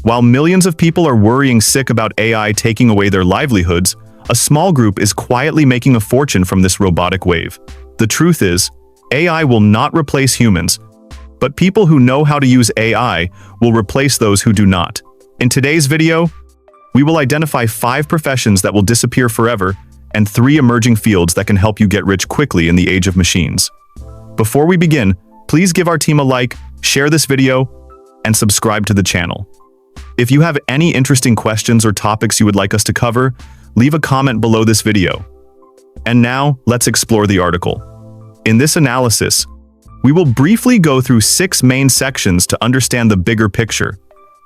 While millions of people are worrying sick about AI taking away their livelihoods, a small group is quietly making a fortune from this robotic wave. The truth is, AI will not replace humans, but people who know how to use AI will replace those who do not. In today's video, we will identify 5 professions that will disappear forever and 3 emerging fields that can help you get rich quickly in the age of machines. Before we begin, please give our team a like, share this video, and subscribe to the channel. If you have any interesting questions or topics you would like us to cover, leave a comment below this video. And now, let's explore the article. In this analysis, we will briefly go through 6 main sections to understand the bigger picture,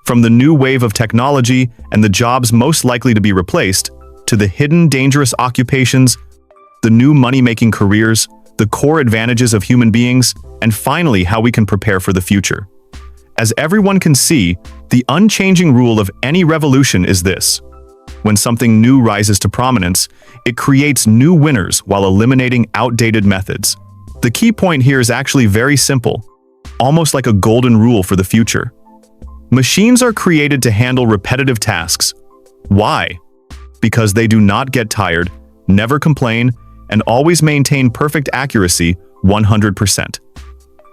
from the new wave of technology and the jobs most likely to be replaced, to the hidden dangerous occupations, the new money-making careers, the core advantages of human beings, and finally how we can prepare for the future. As everyone can see, the unchanging rule of any revolution is this: when something new rises to prominence, it creates new winners while eliminating outdated methods. The key point here is actually very simple, almost like a golden rule for the future. Machines are created to handle repetitive tasks. Why? Because they do not get tired, never complain, and always maintain perfect accuracy 100%.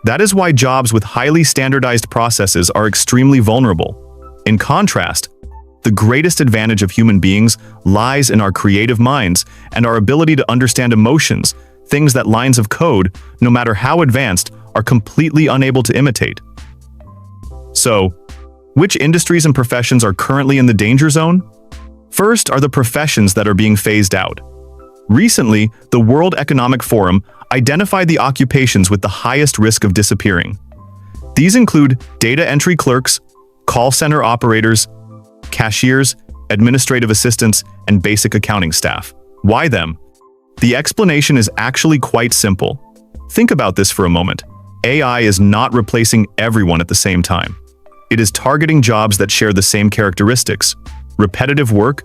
That is why jobs with highly standardized processes are extremely vulnerable. In contrast, the greatest advantage of human beings lies in our creative minds and our ability to understand emotions, things that lines of code, no matter how advanced, are completely unable to imitate. So, which industries and professions are currently in the danger zone? First are the professions that are being phased out. Recently, the World Economic Forum identified the occupations with the highest risk of disappearing. These include data entry clerks, call center operators, cashiers, administrative assistants, and basic accounting staff. Why them? The explanation is actually quite simple. Think about this for a moment. AI is not replacing everyone at the same time. It is targeting jobs that share the same characteristics: repetitive work,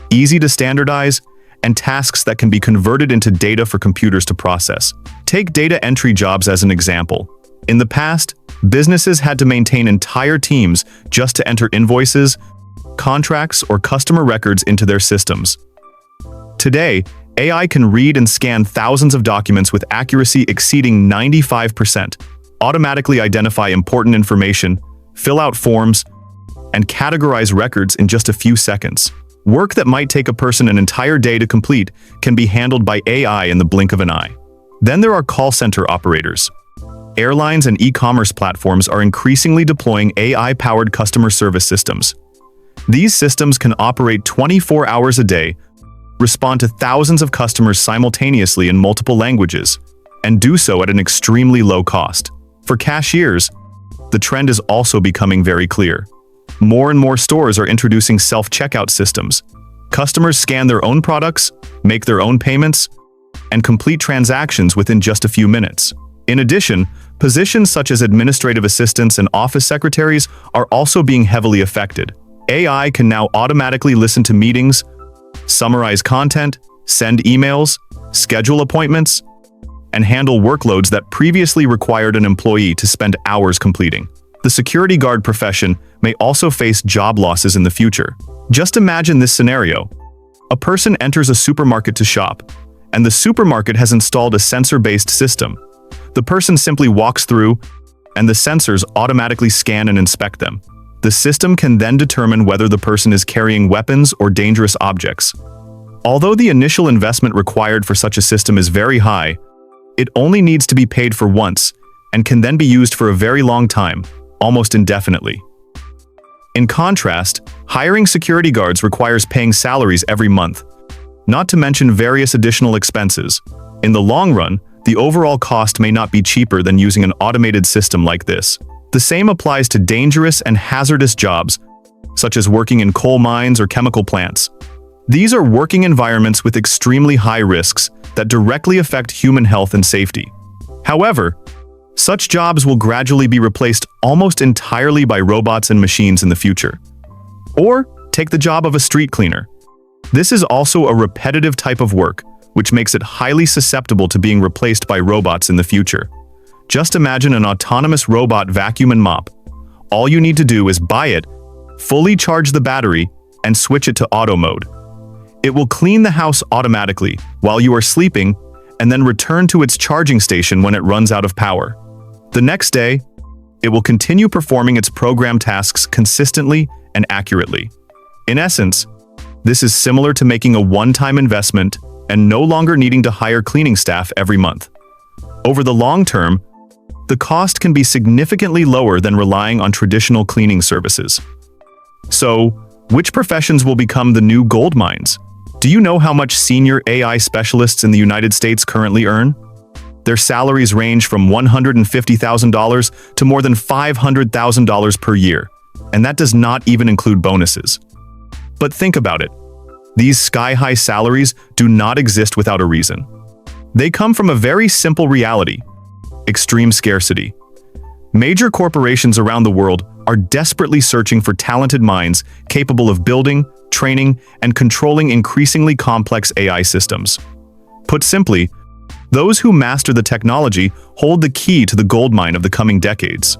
easy to standardize, and tasks that can be converted into data for computers to process. Take data entry jobs as an example. In the past, businesses had to maintain entire teams just to enter invoices, contracts, or customer records into their systems. Today, AI can read and scan thousands of documents with accuracy exceeding 95%, automatically identify important information, fill out forms, and categorize records in just a few seconds. Work that might take a person an entire day to complete can be handled by AI in the blink of an eye. Then there are call center operators. Airlines and e-commerce platforms are increasingly deploying AI-powered customer service systems. These systems can operate 24 hours a day, respond to thousands of customers simultaneously in multiple languages, and do so at an extremely low cost. For cashiers, the trend is also becoming very clear. More and more stores are introducing self-checkout systems. Customers scan their own products, make their own payments, and complete transactions within just a few minutes. In addition, positions such as administrative assistants and office secretaries are also being heavily affected. AI can now automatically listen to meetings, summarize content, send emails, schedule appointments, and handle workloads that previously required an employee to spend hours completing. The security guard profession may also face job losses in the future. Just imagine this scenario. A person enters a supermarket to shop, and the supermarket has installed a sensor-based system. The person simply walks through, and the sensors automatically scan and inspect them. The system can then determine whether the person is carrying weapons or dangerous objects. Although the initial investment required for such a system is very high, it only needs to be paid for once and can then be used for a very long time, almost indefinitely. In contrast, hiring security guards requires paying salaries every month, not to mention various additional expenses. In the long run, the overall cost may not be cheaper than using an automated system like this. The same applies to dangerous and hazardous jobs, such as working in coal mines or chemical plants. These are working environments with extremely high risks that directly affect human health and safety. However, such jobs will gradually be replaced almost entirely by robots and machines in the future. Or take the job of a street cleaner. This is also a repetitive type of work, which makes it highly susceptible to being replaced by robots in the future. Just imagine an autonomous robot vacuum and mop. All you need to do is buy it, fully charge the battery, and switch it to auto mode. It will clean the house automatically while you are sleeping and then return to its charging station when it runs out of power. The next day, it will continue performing its programmed tasks consistently and accurately. In essence, this is similar to making a one-time investment and no longer needing to hire cleaning staff every month. Over the long term, the cost can be significantly lower than relying on traditional cleaning services. So, which professions will become the new gold mines? Do you know how much senior AI specialists in the United States currently earn? Their salaries range from $150,000 to more than $500,000 per year, and that does not even include bonuses. But think about it. These sky-high salaries do not exist without a reason. They come from a very simple reality: extreme scarcity. Major corporations around the world are desperately searching for talented minds capable of building, training, and controlling increasingly complex AI systems. Put simply, those who master the technology hold the key to the goldmine of the coming decades.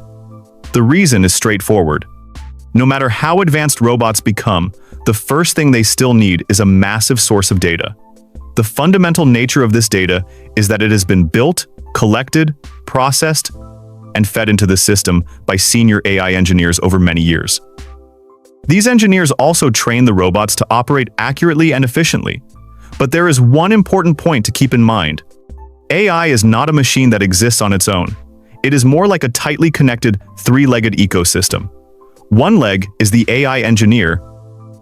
The reason is straightforward. No matter how advanced robots become, the first thing they still need is a massive source of data. The fundamental nature of this data is that it has been built, collected, processed, and fed into the system by senior AI engineers over many years. These engineers also train the robots to operate accurately and efficiently. But there is one important point to keep in mind. AI is not a machine that exists on its own. It is more like a tightly connected, three-legged ecosystem. One leg is the AI engineer,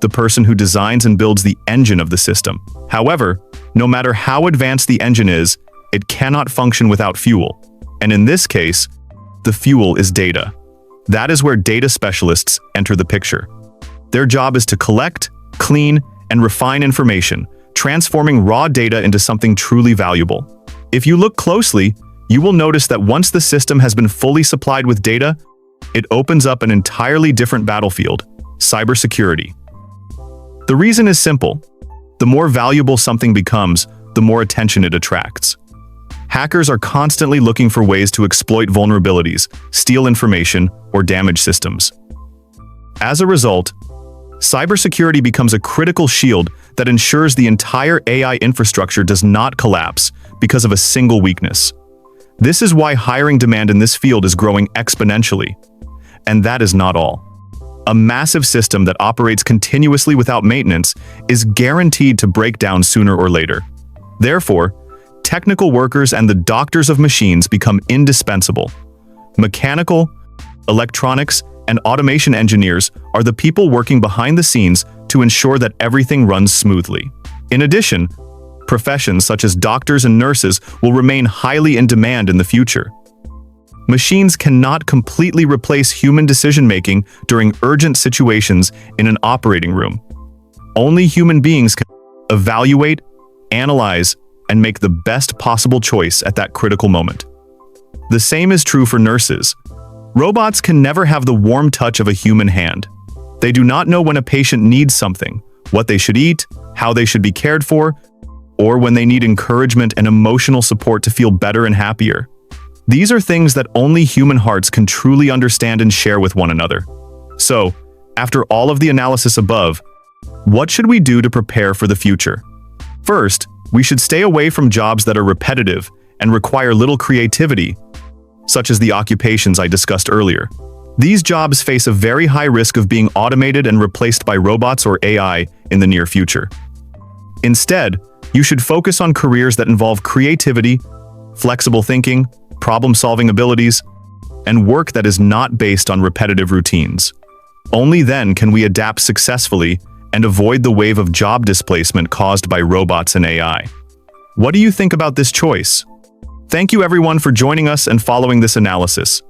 the person who designs and builds the engine of the system. However, no matter how advanced the engine is, it cannot function without fuel. And in this case, the fuel is data. That is where data specialists enter the picture. Their job is to collect, clean, and refine information, transforming raw data into something truly valuable. If you look closely, you will notice that once the system has been fully supplied with data, it opens up an entirely different battlefield: cybersecurity. The reason is simple. The more valuable something becomes, the more attention it attracts. Hackers are constantly looking for ways to exploit vulnerabilities, steal information, or damage systems. As a result, cybersecurity becomes a critical shield that ensures the entire AI infrastructure does not collapse because of a single weakness. This is why hiring demand in this field is growing exponentially. And that is not all. A massive system that operates continuously without maintenance is guaranteed to break down sooner or later. Therefore, technical workers and the doctors of machines become indispensable. Mechanical, electronics, and automation engineers are the people working behind the scenes to ensure that everything runs smoothly. In addition, professions such as doctors and nurses will remain highly in demand in the future. Machines cannot completely replace human decision-making during urgent situations in an operating room. Only human beings can evaluate, analyze, and make the best possible choice at that critical moment. The same is true for nurses. Robots can never have the warm touch of a human hand. They do not know when a patient needs something, what they should eat, how they should be cared for, or when they need encouragement and emotional support to feel better and happier. These are things that only human hearts can truly understand and share with one another. So, after all of the analysis above, what should we do to prepare for the future? First, we should stay away from jobs that are repetitive and require little creativity, such as the occupations I discussed earlier. These jobs face a very high risk of being automated and replaced by robots or AI in the near future. Instead, you should focus on careers that involve creativity, flexible thinking, problem-solving abilities, and work that is not based on repetitive routines. Only then can we adapt successfully and avoid the wave of job displacement caused by robots and AI. What do you think about this choice? Thank you everyone for joining us and following this analysis.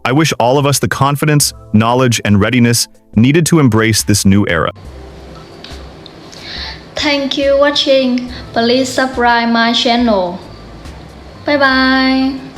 I wish all of us the confidence, knowledge, and readiness needed to embrace this new era. Thank you for watching. Please subscribe my channel. Bye bye.